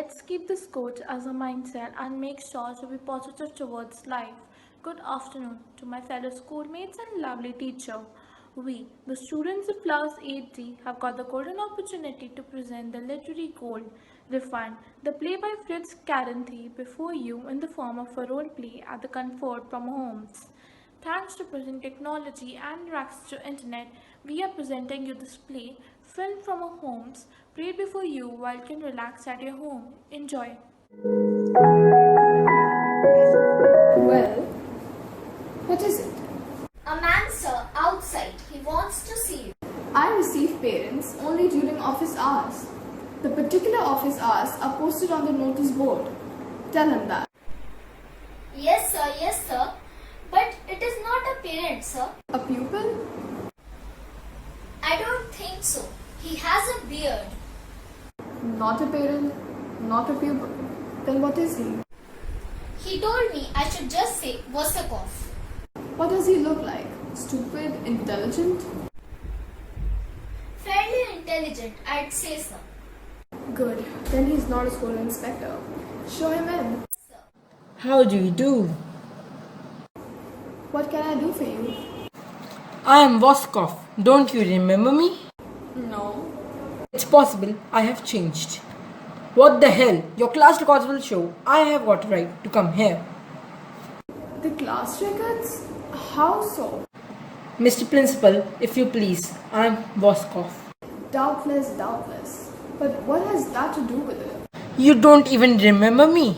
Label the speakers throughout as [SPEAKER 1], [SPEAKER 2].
[SPEAKER 1] Let's keep this quote as a mindset and make sure to be positive towards life. Good afternoon to my fellow schoolmates and lovely teacher. We, the students of class 8D, have got the golden opportunity to present the literary gold, Refund, the play by Fritrz Karinthy before you in the form of a role play at the comfort from our homes. Thanks to present technology and access to internet, we are presenting you this play, filmed from our homes, played before you while you can relax at your home. Enjoy.
[SPEAKER 2] Well, what is it?
[SPEAKER 3] A man, sir, outside. He wants to see you.
[SPEAKER 2] I receive parents only during office hours. The particular office hours are posted on the notice board. Tell him that.
[SPEAKER 3] Yes, sir, yes, sir. But it is not a parent, sir.
[SPEAKER 2] A pupil?
[SPEAKER 3] I don't think so. He has a beard.
[SPEAKER 2] Not a parent, not a pupil. Then what is he?
[SPEAKER 3] He told me I should just say Vosakov.
[SPEAKER 2] What does he look like? Stupid? Intelligent?
[SPEAKER 3] Fairly intelligent, I'd say, sir.
[SPEAKER 2] Good. Then he's not a school inspector. Show him in.
[SPEAKER 3] Sir.
[SPEAKER 4] How do you do?
[SPEAKER 2] What can I do for you?
[SPEAKER 4] I am Voskov. Don't you remember me?
[SPEAKER 2] No.
[SPEAKER 4] It's possible I have changed. What the hell? Your class records will show I have got a right to come here.
[SPEAKER 2] The class records? How so?
[SPEAKER 4] Mr. Principal, if you please, I am Voskov.
[SPEAKER 2] Doubtless, doubtless. But what has that to do with it?
[SPEAKER 4] You don't even remember me?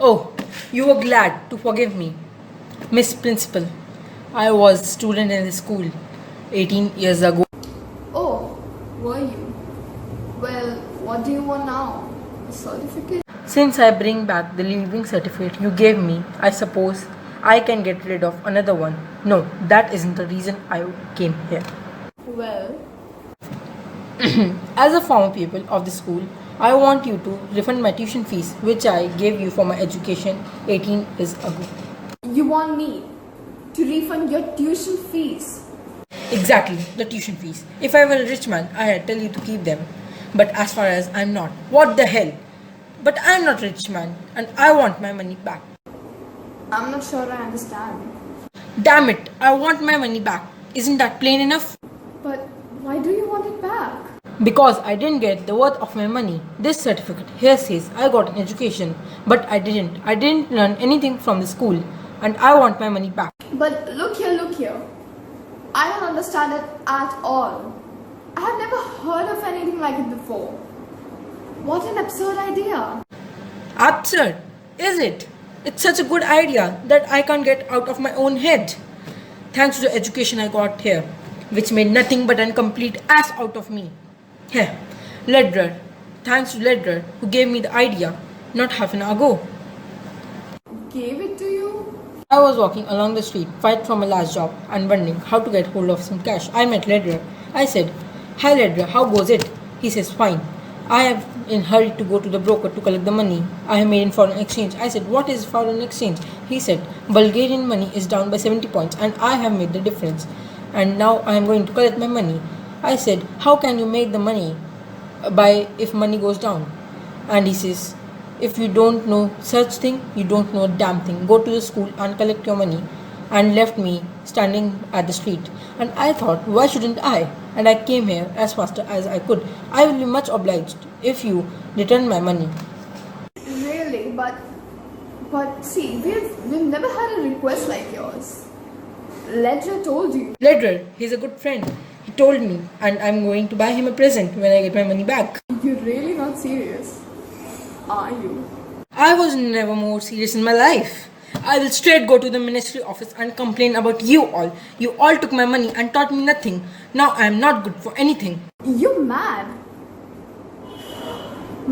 [SPEAKER 4] Oh, you were glad to forgive me. Miss Principal, I was a student in the school 18 years ago.
[SPEAKER 2] Oh, were you? Well, what do you want now? A certificate?
[SPEAKER 4] Since I bring back the leaving certificate you gave me, I suppose I can get rid of another one. No, that isn't the reason I came here.
[SPEAKER 2] Well,
[SPEAKER 4] As a former pupil of the school, I want you to refund my tuition fees which I gave you for my education 18 years ago.
[SPEAKER 2] you want me to refund your tuition fees?
[SPEAKER 4] Exactly, the tuition fees. If I were a rich man, I'd tell you to keep them. But as far as I'm not, what the hell? But I'm not a rich man and I want my money back.
[SPEAKER 2] I'm not sure I understand.
[SPEAKER 4] Damn it, I want my money back. Isn't that plain enough?
[SPEAKER 2] But why do you want it back?
[SPEAKER 4] Because I didn't get the worth of my money. This certificate here says I got an education, but I didn't. I didn't learn anything from the school and I want my money back.
[SPEAKER 2] But look here, look here. I don't understand it at all. I have never heard of anything like it before. What an absurd idea.
[SPEAKER 4] Absurd, is it? It's such a good idea that I can't get out of my own head. Thanks to the education I got here, which made nothing but an complete ass out of me. Here, Ledrer. Thanks to Ledrer, who gave me the idea not half an hour ago.
[SPEAKER 2] Gave it to you?
[SPEAKER 4] I was walking along the street, fight from a last job, and wondering how to get hold of some cash. I met Ledrer. I said, "Hi Ledrer, how goes it?" He says, "Fine. I am in hurry to go to the broker to collect the money I have made in foreign exchange." I said, "What is foreign exchange?" He said, "Bulgarian money is down by 70 points and I have made the difference. And now I am going to collect my money." I said, "How can you make the money by if money goes down?" And he says, "If you don't know such thing, you don't know a damn thing. Go to the school and collect your money." And left me standing at the street. And I thought, why shouldn't I? And I came here as fast as I could. I will be much obliged if you return my money.
[SPEAKER 2] Really? But see, we've never had a request like yours. Ledger told you.
[SPEAKER 4] Ledger, he's a good friend. He told me, and I'm going to buy him a present when I get my money back.
[SPEAKER 2] You're really not serious, are you?
[SPEAKER 4] I was never more serious in my life. I will straight go to the ministry office and complain about you all. You all took my money and taught me nothing. Now I am not good for anything.
[SPEAKER 2] You mad?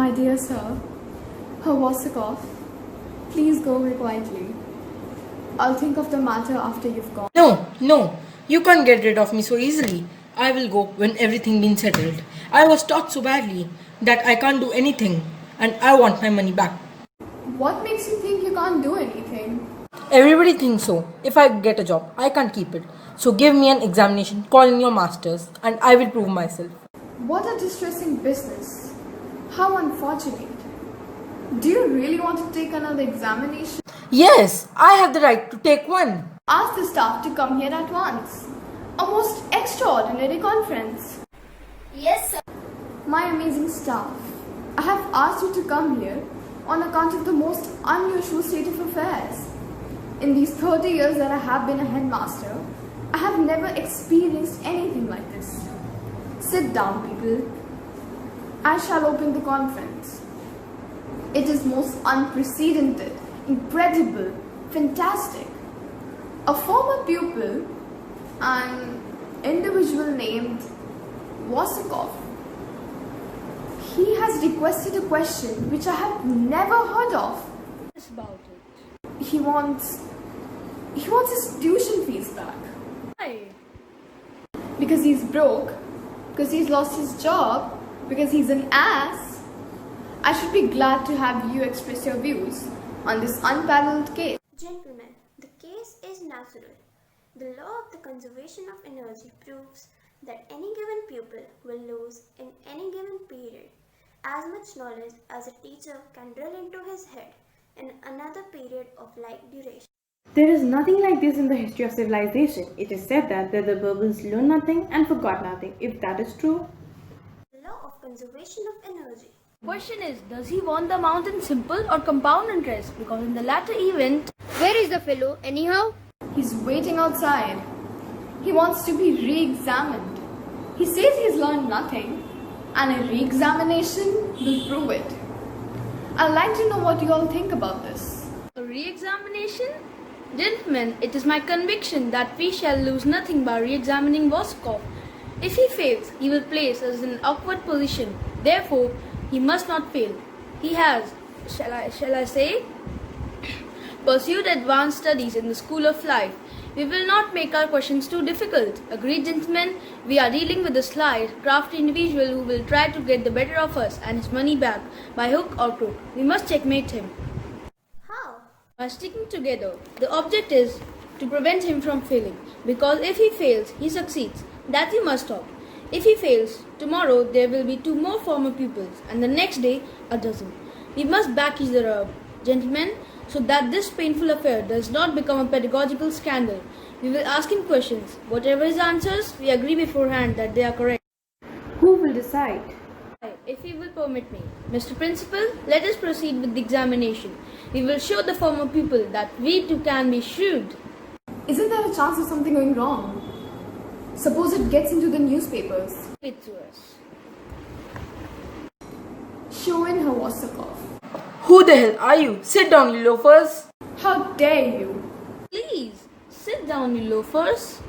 [SPEAKER 2] My dear sir, Wasakov, please go away quietly. I'll think of the matter after you've gone.
[SPEAKER 4] No, you can't get rid of me so easily. I will go when everything been settled. I was taught so badly that I can't do anything and I want my money back.
[SPEAKER 2] What makes you think you can't do anything?
[SPEAKER 4] Everybody thinks so. If I get a job, I can't keep it. So give me an examination, call in your masters, and I will prove myself.
[SPEAKER 2] What a distressing business. How unfortunate. Do you really want to take another examination?
[SPEAKER 4] Yes, I have the right to take one.
[SPEAKER 2] Ask the staff to come here at once. A most extraordinary conference.
[SPEAKER 3] Yes, sir.
[SPEAKER 2] My amazing staff, I have asked you to come here on account of the most unusual state of affairs. In these 30 years that I have been a headmaster, I have never experienced anything like this. Sit down, people. I shall open the conference. It is most unprecedented, incredible, fantastic. A former pupil, an individual named Wasikov, he has requested a question which I have never heard of.
[SPEAKER 1] What about it?
[SPEAKER 2] He wants his tuition fees back.
[SPEAKER 1] Why?
[SPEAKER 2] Because he's broke, because he's lost his job, because he's an ass. I should be glad to have you express your views on this unparalleled case.
[SPEAKER 5] Gentlemen, the case is natural. The law of the conservation of energy proves that any given pupil will lose in any given period as much knowledge as a teacher can drill into his head in another period of like duration.
[SPEAKER 6] There is nothing like this in the history of civilization. It is said that the Berbers learned nothing and forgot nothing. If that is true,
[SPEAKER 5] The law of conservation of energy.
[SPEAKER 1] Question is, does he want the amount in simple or compound interest? Because in the latter event,
[SPEAKER 7] Where is the fellow, anyhow?
[SPEAKER 2] He's waiting outside. He wants to be re-examined. He says he's learned nothing, and a re-examination will prove it. I'd like to know what you all think about this.
[SPEAKER 1] a re-examination? Gentlemen, it is my conviction that we shall lose nothing by re-examining Voskov. If he fails, he will place us in an awkward position. Therefore, he must not fail. He has, shall I say, pursued advanced studies in the school of life. We will not make our questions too difficult. Agreed, gentlemen? We are dealing with a sly, crafty individual who will try to get the better of us and his money back by hook or crook. We must checkmate him.
[SPEAKER 5] How?
[SPEAKER 1] By sticking together, the object is to prevent him from failing. Because if he fails, he succeeds. That we must stop. If he fails, tomorrow there will be 2 more former pupils, and the next day a dozen. We must back each other up, gentlemen, so that this painful affair does not become a pedagogical scandal. We will ask him questions. Whatever his answers, we agree beforehand that they are correct.
[SPEAKER 6] who will decide?
[SPEAKER 1] If you will permit me. Mr. Principal, let us proceed with the examination. We will show the former pupil that we too can be shrewd.
[SPEAKER 2] Isn't there a chance of something going wrong? Suppose it gets into the newspapers.
[SPEAKER 1] It to us.
[SPEAKER 2] Show in her Wasakov.
[SPEAKER 4] Who the hell are you? Sit down, you loafers.
[SPEAKER 2] How dare you?
[SPEAKER 1] Please, sit down, you loafers.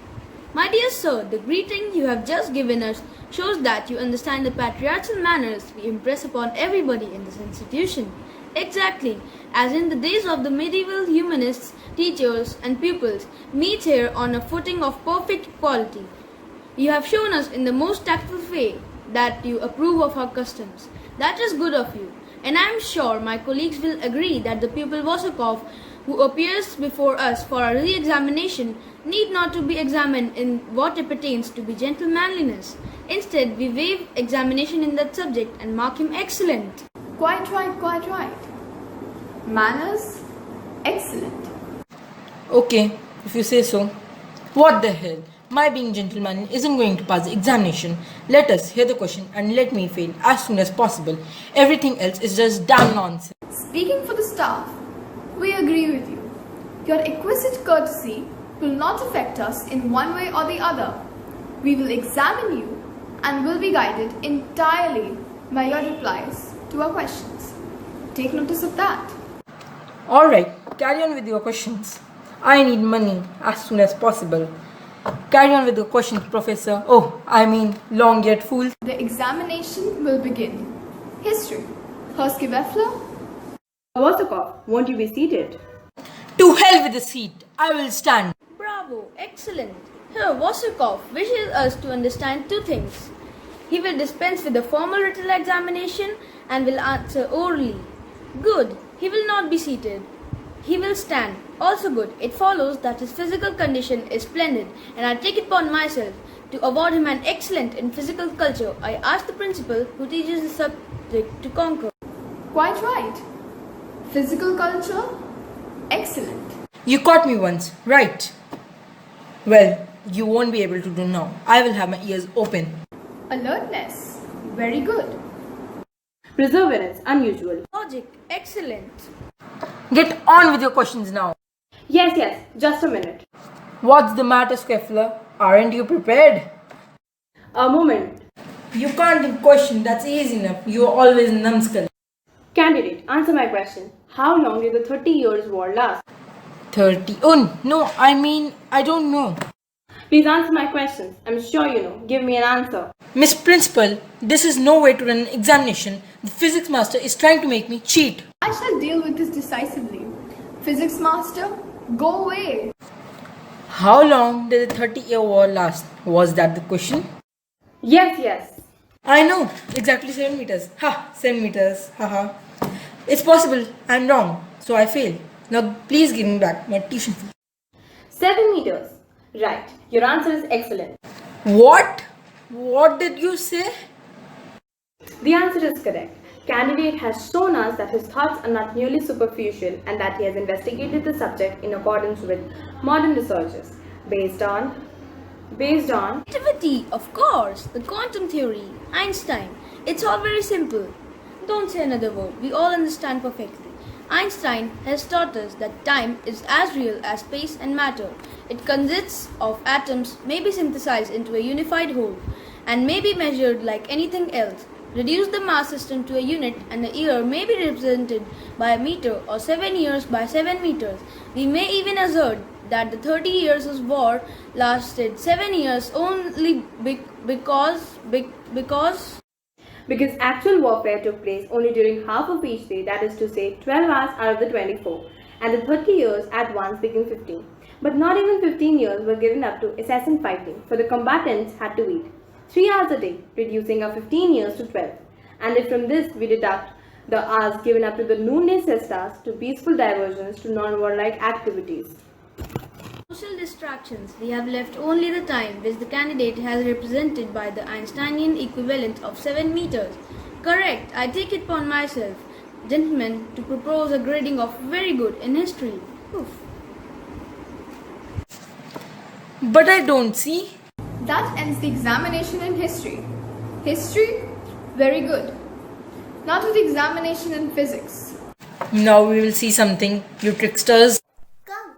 [SPEAKER 1] My dear sir, the greeting you have just given us shows that you understand the patriarchal manners we impress upon everybody in this institution. Exactly, as in the days of the medieval humanists, teachers and pupils meet here on a footing of perfect equality. You have shown us in the most tactful way that you approve of our customs. That is good of you, and I am sure my colleagues will agree that the pupil Vosakov, who appears before us for a re-examination, need not to be examined in what pertains to be gentlemanliness. Instead, we waive examination in that subject and mark him excellent.
[SPEAKER 2] Quite right, quite right. Manners? Excellent.
[SPEAKER 4] Okay, if you say so. What the hell? My being gentleman isn't going to pass the examination. Let us hear the question and let me fail as soon as possible. Everything else is just damn nonsense.
[SPEAKER 2] Speaking for the staff, we agree with you. Your exquisite courtesy will not affect us in one way or the other. We will examine you and will be guided entirely by your replies to our questions. Take notice of that.
[SPEAKER 4] Alright, carry on with your questions. I need money as soon as possible. Carry on with the questions, Professor. Oh, I mean, long yet fools.
[SPEAKER 2] The examination will begin. History. Husky Weffler.
[SPEAKER 6] Wasakov, won't you be seated?
[SPEAKER 4] To hell with the seat. I will stand.
[SPEAKER 1] Bravo, excellent. Here, Vosakov wishes us to understand 2 things. He will dispense with the formal written examination and will answer orally. Good. He will not be seated. He will stand. Also good. It follows that his physical condition is splendid, and I take it upon myself to award him an excellent in physical culture. I ask the principal who teaches the subject to conquer.
[SPEAKER 2] Quite right. Physical culture? Excellent.
[SPEAKER 4] You caught me once, right? Well, you won't be able to do now. I will have my ears open.
[SPEAKER 2] Alertness? Very good.
[SPEAKER 6] Perseverance, unusual.
[SPEAKER 7] Logic, excellent.
[SPEAKER 4] Get on with your questions now.
[SPEAKER 6] Yes, just a minute.
[SPEAKER 4] What's the matter, Squeffler? Aren't you prepared?
[SPEAKER 6] A moment.
[SPEAKER 4] You can't give question, that's easy enough. You are always numbskull.
[SPEAKER 6] Candidate, answer my question. How long did the 30 years war last?
[SPEAKER 4] 30. Oh, no, I don't know.
[SPEAKER 6] Please answer my questions. I'm sure you know. Give me an answer.
[SPEAKER 4] Miss Principal, this is no way to run an examination. The physics master is trying to make me cheat.
[SPEAKER 2] I shall deal with this decisively. Physics master, go away.
[SPEAKER 4] How long did the 30-year war last? Was that the question?
[SPEAKER 6] Yes.
[SPEAKER 4] I know, exactly 7 meters. 7 meters. Haha. It's possible, I'm wrong, so I fail. Now please give me back my tuition fee.
[SPEAKER 6] 7 meters. Right. Your answer is excellent.
[SPEAKER 4] What? What did you say?
[SPEAKER 6] The answer is correct. Candidate has shown us that his thoughts are not merely superficial and that he has investigated the subject in accordance with modern researches based on
[SPEAKER 7] Relativity, of course. The quantum theory. Einstein. It's all very simple. Don't say another word. We all understand perfectly. Einstein has taught us that time is as real as space and matter. It consists of atoms, may be synthesized into a unified whole, and may be measured like anything else. Reduce the mass system to a unit, and a year may be represented by a meter or 7 years by 7 meters. We may even assert that the 30 years of war lasted 7 years only because
[SPEAKER 6] actual warfare took place only during half of each day, that is to say 12 hours out of the 24, and the 30 years at once became 15. But not even 15 years were given up to assassin fighting, for the combatants had to eat 3 hours a day, reducing our 15 years to 12. And if from this we deduct the hours given up to the noonday siestas, to peaceful diversions, to non-warlike activities.
[SPEAKER 7] social distractions, we have left only the time which the candidate has represented by the Einsteinian equivalent of 7 meters. Correct, I take it upon myself, gentlemen, to propose a grading of very good in history. Oof.
[SPEAKER 4] But I don't see.
[SPEAKER 2] That ends the examination in history. History? Very good. Now to the examination in physics.
[SPEAKER 4] Now we will see something, you tricksters.
[SPEAKER 5] Come.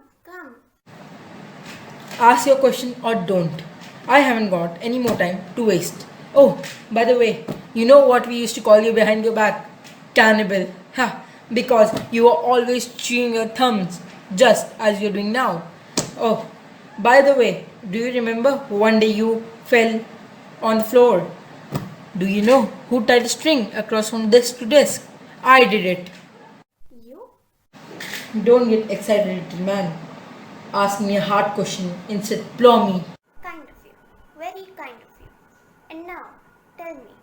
[SPEAKER 4] Ask your question or don't. I haven't got any more time to waste. Oh, by the way, you know what we used to call you behind your back? Cannibal. Because you were always chewing your thumbs, just as you're doing now. Oh, by the way, do you remember one day you fell on the floor? Do you know who tied a string across from desk to desk? I did it.
[SPEAKER 5] You?
[SPEAKER 4] Don't get excited, little man. Ask me a hard question instead. Plow me.
[SPEAKER 5] Kind of you. Very kind of you. And now, tell me,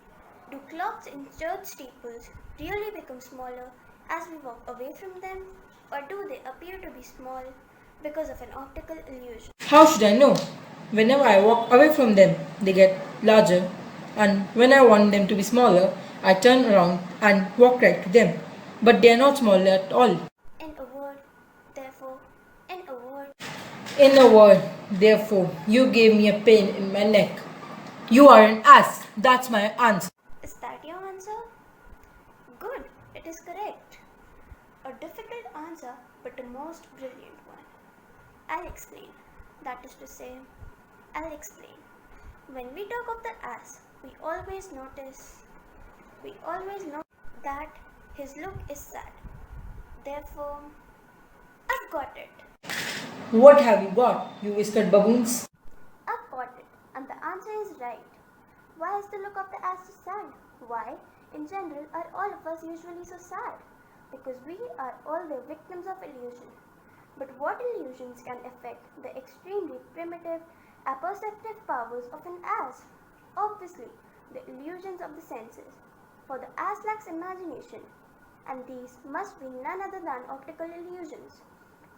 [SPEAKER 5] do clocks in church steeples really become smaller as we walk away from them? Or do they appear to be small because of an optical illusion?
[SPEAKER 4] How should I know? Whenever I walk away from them, they get larger. And when I want them to be smaller, I turn around and walk right to them. But they are not smaller at all.
[SPEAKER 5] In a word, therefore, in a word,
[SPEAKER 4] In a word, therefore, you gave me a pain in my neck. You are an ass. That's my answer.
[SPEAKER 5] is that your answer? Good, it is correct. A difficult answer, but a most brilliant one. I'll explain. That is to say, I'll explain. When we talk of the ass, we always know that his look is sad. Therefore, I've got it.
[SPEAKER 4] What have you got, you whiskered baboons?
[SPEAKER 5] I've got it. And the answer is right. Why is the look of the ass so sad? Why, in general, are all of us usually so sad? Because we are all the victims of illusion. But what illusions can affect the extremely primitive, apperceptive powers of an ass? Obviously, the illusions of the senses. For the ass lacks imagination, and these must be none other than optical illusions.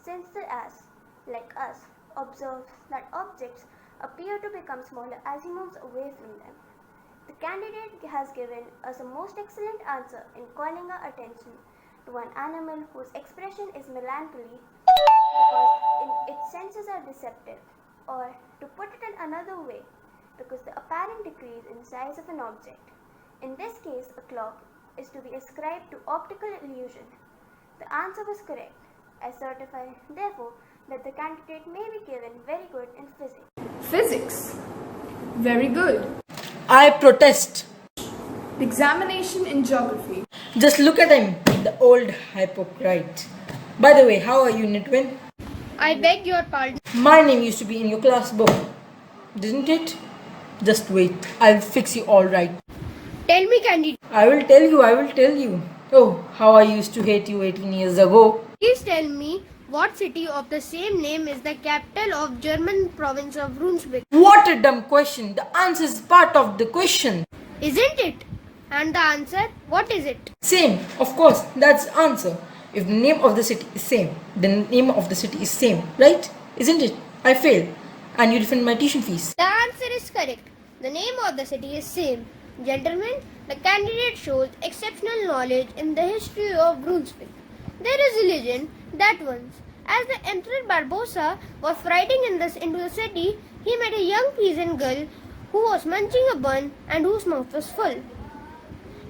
[SPEAKER 5] Since the ass, like us, observes that objects appear to become smaller as he moves away from them. The candidate has given us a most excellent answer in calling our attention to an animal whose expression is melancholy because its senses are deceptive, or to put it in another way, because the apparent decrease in size of an object, in this case a clock, is to be ascribed to optical illusion. The answer was correct. I certify, therefore, that the candidate may be given very good in physics.
[SPEAKER 2] Physics. Very good.
[SPEAKER 4] I protest.
[SPEAKER 2] The examination in geography.
[SPEAKER 4] Just look at him, the old hypocrite. By the way, how are you, Nitwin?
[SPEAKER 8] I beg your pardon.
[SPEAKER 4] My name used to be in your class book, didn't it? Just wait, I'll fix you all right.
[SPEAKER 8] Tell me, candidate.
[SPEAKER 4] I will tell you. Oh, how I used to hate you 18 years ago.
[SPEAKER 8] Please tell me what city of the same name is the capital of German province of Brunswick.
[SPEAKER 4] What a dumb question. The answer is part of the question.
[SPEAKER 8] Isn't it? And the answer, what is it?
[SPEAKER 4] Same, of course, that's the answer. If the name of the city is same, then the name of the city is same, right? Isn't it? I failed. And you refund my tuition fees.
[SPEAKER 8] The answer is correct. The name of the city is same. Gentlemen, the candidate shows exceptional knowledge in the history of Brunswick. There is a legend that once, as the Emperor Barbossa was riding into the city, he met a young peasant girl who was munching a bun and whose mouth was full.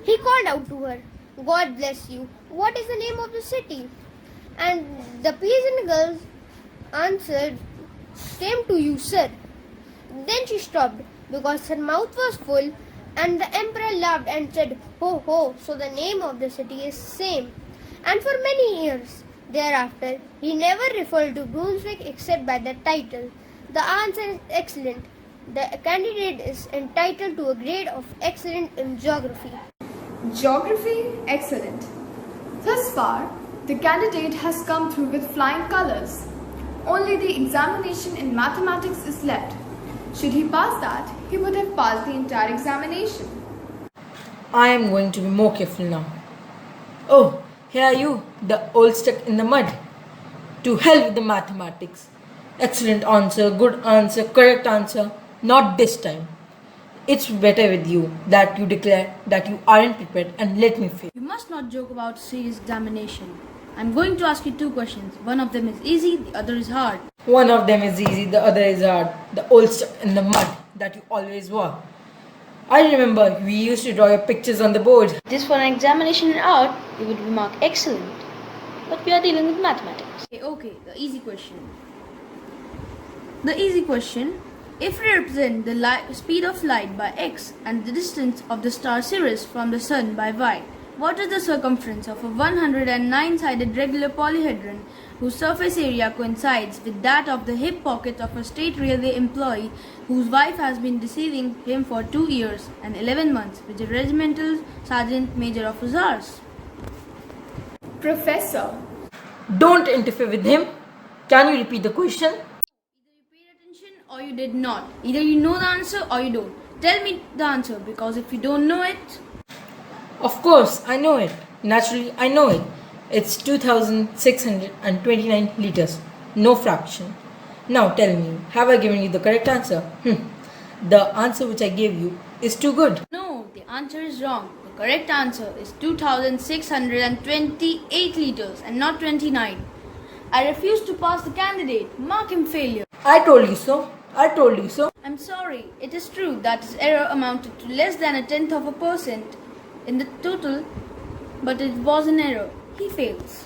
[SPEAKER 8] He called out to her, "God bless you. What is the name of the city?" And the peasant girl answered, "Same to you, sir." Then she stopped because her mouth was full, and the emperor laughed and said, "Ho ho, so the name of the city is same." And for many years thereafter, he never referred to Brunswick except by the title. The answer is excellent. The candidate is entitled to a grade of excellent in geography.
[SPEAKER 2] Geography, excellent. Thus far, the candidate has come through with flying colors. Only the examination in mathematics is left. Should he pass that, he would have passed the entire examination.
[SPEAKER 4] I am going to be more careful now. Oh, here are you, the old stuck in the mud. To hell with the mathematics. Excellent answer, good answer, correct answer. Not this time. It's better with you that you declare that you aren't prepared and let me fail.
[SPEAKER 7] You must not joke about serious examination. I'm going to ask you 2 questions. One of them is easy, the other is hard.
[SPEAKER 4] One of them is easy, the other is hard. The old stuck in the mud that you always were. I remember we used to draw your pictures on the board.
[SPEAKER 7] This for an examination in art, it would be marked excellent. But we are dealing with mathematics. Okay, the easy question. The easy question. If we represent the speed of light by x and the distance of the star Sirius from the sun by y, what is the circumference of a 109-sided regular polyhedron whose surface area coincides with that of the hip pocket of a state railway employee whose wife has been deceiving him for 2 years and 11 months with a regimental sergeant major of hussars?
[SPEAKER 2] Professor.
[SPEAKER 4] Don't interfere with him. Can you repeat the question?
[SPEAKER 7] Or you did not. Either you know the answer or you don't. Tell me the answer, because if you don't know it...
[SPEAKER 4] Of course, I know it. Naturally, I know it. It's 2,629 liters. No fraction. Now tell me, have I given you the correct answer? The answer which I gave you is too good.
[SPEAKER 7] No, the answer is wrong. The correct answer is 2,628 liters and not 29. I refuse to pass the candidate. Mark him failure.
[SPEAKER 4] I told you so. I told you so.
[SPEAKER 7] I'm sorry. It is true that his error amounted to less than 0.1% in the total, but it was an error. He fails.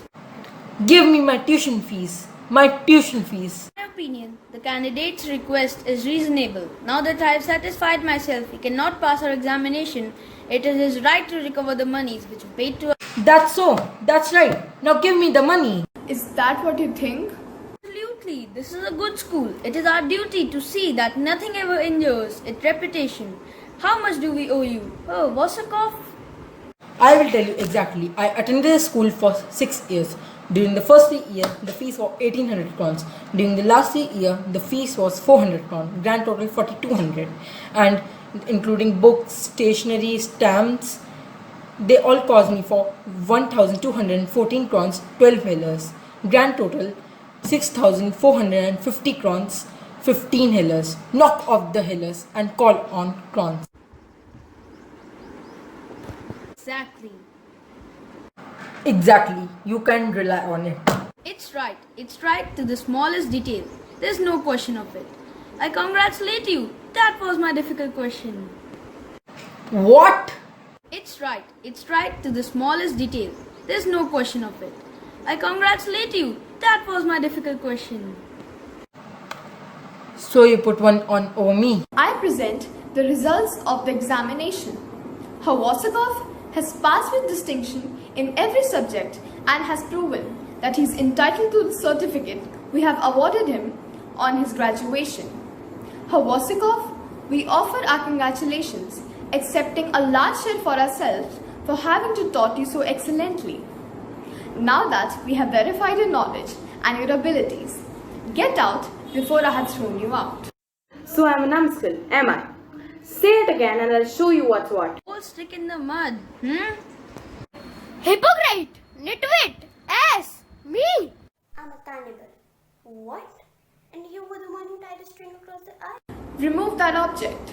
[SPEAKER 4] Give me my tuition fees. My tuition fees.
[SPEAKER 7] In my opinion, the candidate's request is reasonable. Now that I have satisfied myself he cannot pass our examination, it is his right to recover the monies which were paid to us.
[SPEAKER 4] That's so. That's right. Now give me the money.
[SPEAKER 2] Is that what you think?
[SPEAKER 7] Absolutely. This is a good school. It is our duty to see that nothing ever injures its reputation. How much do we owe you? Oh, Wasakov?
[SPEAKER 4] I will tell you exactly. I attended the school for 6 years. During the first year, the fees was 1800 crowns. During the last year, the fees was 400 crowns. Grand total 4200. And including books, stationery, stamps, they all cost me for 1214 crowns, 12 hellers. Grand total 6450 crowns, 15 hellers. Knock off the hellers and call on crowns.
[SPEAKER 7] Exactly.
[SPEAKER 4] Exactly. You can rely on it.
[SPEAKER 7] It's right. It's right to the smallest detail. There's no question of it. I congratulate you. That was my difficult question.
[SPEAKER 4] What?
[SPEAKER 7] It's right. It's right to the smallest detail. There's no question of it. I congratulate you. That was my difficult question.
[SPEAKER 4] So you put one on over me.
[SPEAKER 2] I present the results of the examination. Hawasakov has passed with distinction in every subject and has proven that he is entitled to the certificate we have awarded him on his graduation. Hawasakov, we offer our congratulations, accepting a large share for ourselves for having to taught you so excellently. Now that we have verified your knowledge and your abilities, get out before I have thrown you out.
[SPEAKER 6] So I'm a numbskull, am I? Say it again and I'll show you what's what.
[SPEAKER 7] Whole stick in the mud.
[SPEAKER 8] Hypocrite! Nitwit! Ass! Me!
[SPEAKER 5] I'm a cannibal. What? And you were the one who tied a string across the eye?
[SPEAKER 2] Remove that object.